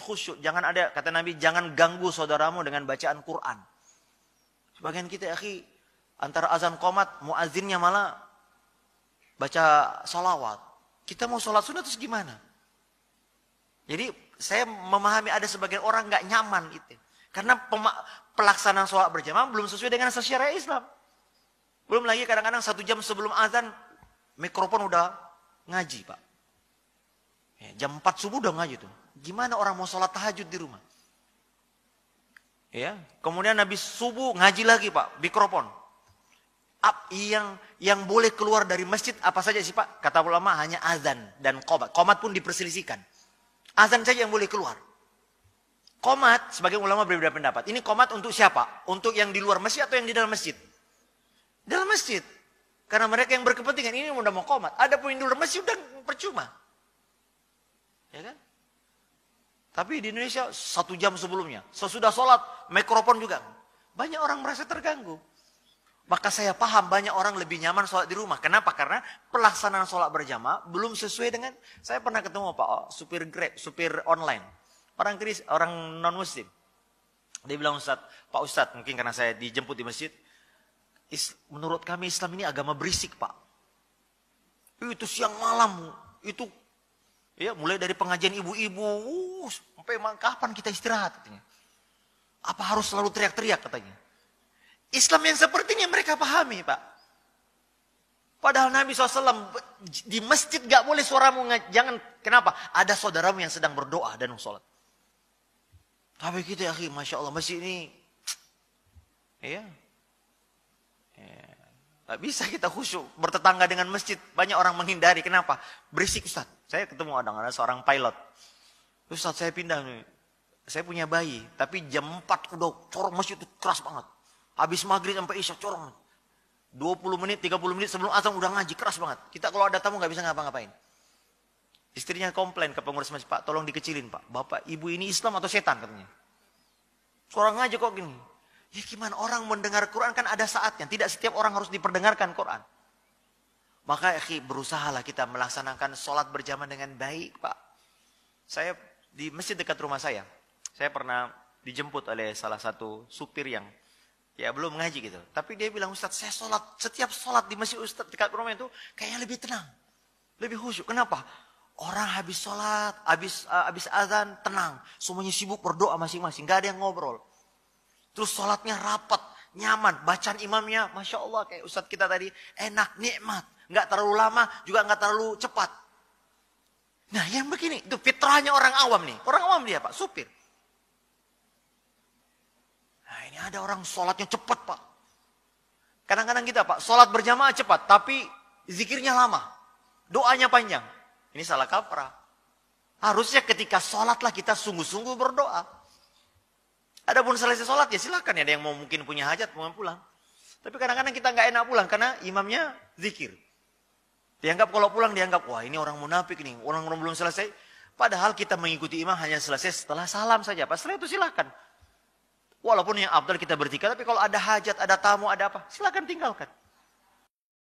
khusyuk. Jangan ada, kata Nabi, jangan ganggu saudaramu dengan bacaan Quran. Sebagian kita, akhi, antara azan qomat, muazzinnya malah baca salawat. Kita mau sholat sunat terus gimana? Jadi saya memahami ada sebagian orang nggak nyaman itu. Karena pelaksanaan sholat berjamaah belum sesuai dengan syariat Islam. Belum lagi kadang-kadang 1 jam sebelum azan, mikrofon udah ngaji, Pak. Ya, jam 4 subuh udah ngaji tuh. Gimana orang mau sholat tahajud di rumah? Ya, kemudian habis subuh ngaji lagi, Pak, mikrofon. Yang boleh keluar dari masjid apa saja sih, Pak? Kata ulama hanya azan dan qomat. Qomat pun diperselisihkan. Azan saja yang boleh keluar. Qomat, sebagian ulama berbeda pendapat. Ini qomat untuk siapa? Untuk yang di luar masjid atau yang di dalam masjid? Dalam masjid. Karena mereka yang berkepentingan ini udah mau qomat. Ada pun yang di luar masjid udah percuma. Ya kan? Tapi di Indonesia 1 jam sebelumnya. Sesudah sholat, mikrofon juga. Banyak orang merasa terganggu. Maka saya paham banyak orang lebih nyaman sholat di rumah. Kenapa? Karena pelaksanaan sholat berjamaah belum sesuai dengan... Saya pernah ketemu Pak, supir Grab, supir online. Orang non-muslim. Dia bilang, Pak Ustadz, mungkin karena saya dijemput di masjid. Menurut kami Islam ini agama berisik, Pak. Itu siang malam. Itu ya mulai dari pengajian ibu-ibu. Sampai kapan kita istirahat katanya. Apa harus selalu teriak-teriak katanya. Islam yang sepertinya mereka pahami, Pak. Padahal Nabi SAW di masjid gak boleh suaramu jangan. Kenapa? Ada saudaramu yang sedang berdoa dan sholat. Tapi kita, akhi, Masya Allah, masjid ini ya, gak bisa kita khusyuk. Bertetangga dengan masjid, banyak orang menghindari. Kenapa? Berisik, Ustaz. Saya ketemu ada seorang pilot. Ustaz, saya pindah nih. Saya punya bayi, tapi jam 4 udah corong masjid itu keras banget. Habis maghrib sampai isya corong. 20 menit, 30 menit sebelum azan udah ngaji, keras banget. Kita kalau ada tamu gak bisa ngapa-ngapain. Istrinya komplain ke pengurus masjid, Pak, tolong dikecilin, Pak. Bapak, ibu ini Islam atau setan katanya. Suara ngaji kok gini. Ya gimana, orang mendengar Quran kan ada saatnya. Tidak setiap orang harus diperdengarkan Quran. Maka berusahalah kita melaksanakan sholat berjamaah dengan baik, Pak. Saya di masjid dekat rumah saya pernah dijemput oleh salah satu supir yang ya belum ngaji gitu. Tapi dia bilang, Ustaz, saya setiap sholat di masjid Ustaz dekat rumah itu kayaknya lebih tenang. Lebih khusyuk. Kenapa? Orang habis sholat, habis azan, tenang. Semuanya sibuk berdoa masing-masing. Gak ada yang ngobrol. Terus sholatnya rapat, nyaman. Bacaan imamnya, Masya Allah, kayak Ustaz kita tadi, enak, nikmat. Gak terlalu lama, juga gak terlalu cepat. Nah yang begini, itu fitrahnya orang awam nih. Orang awam dia, Pak, supir. Ini ada orang sholatnya cepat, Pak. Kadang-kadang kita, Pak, sholat berjamaah cepat, tapi zikirnya lama. Doanya panjang. Ini salah kaprah. Harusnya ketika sholatlah kita sungguh-sungguh berdoa. Adapun selesai sholat, ya silakan. Ya, ada yang mau mungkin punya hajat, mau pulang. Tapi kadang-kadang kita nggak enak pulang, karena imamnya zikir. Dianggap kalau pulang, dianggap, wah ini orang munafik nih, orang belum selesai. Padahal kita mengikuti imam hanya selesai setelah salam saja. Pas setelah itu silakan. Walaupun yang afdal kita bertiga, tapi kalau ada hajat, ada tamu, ada apa, silakan tinggalkan.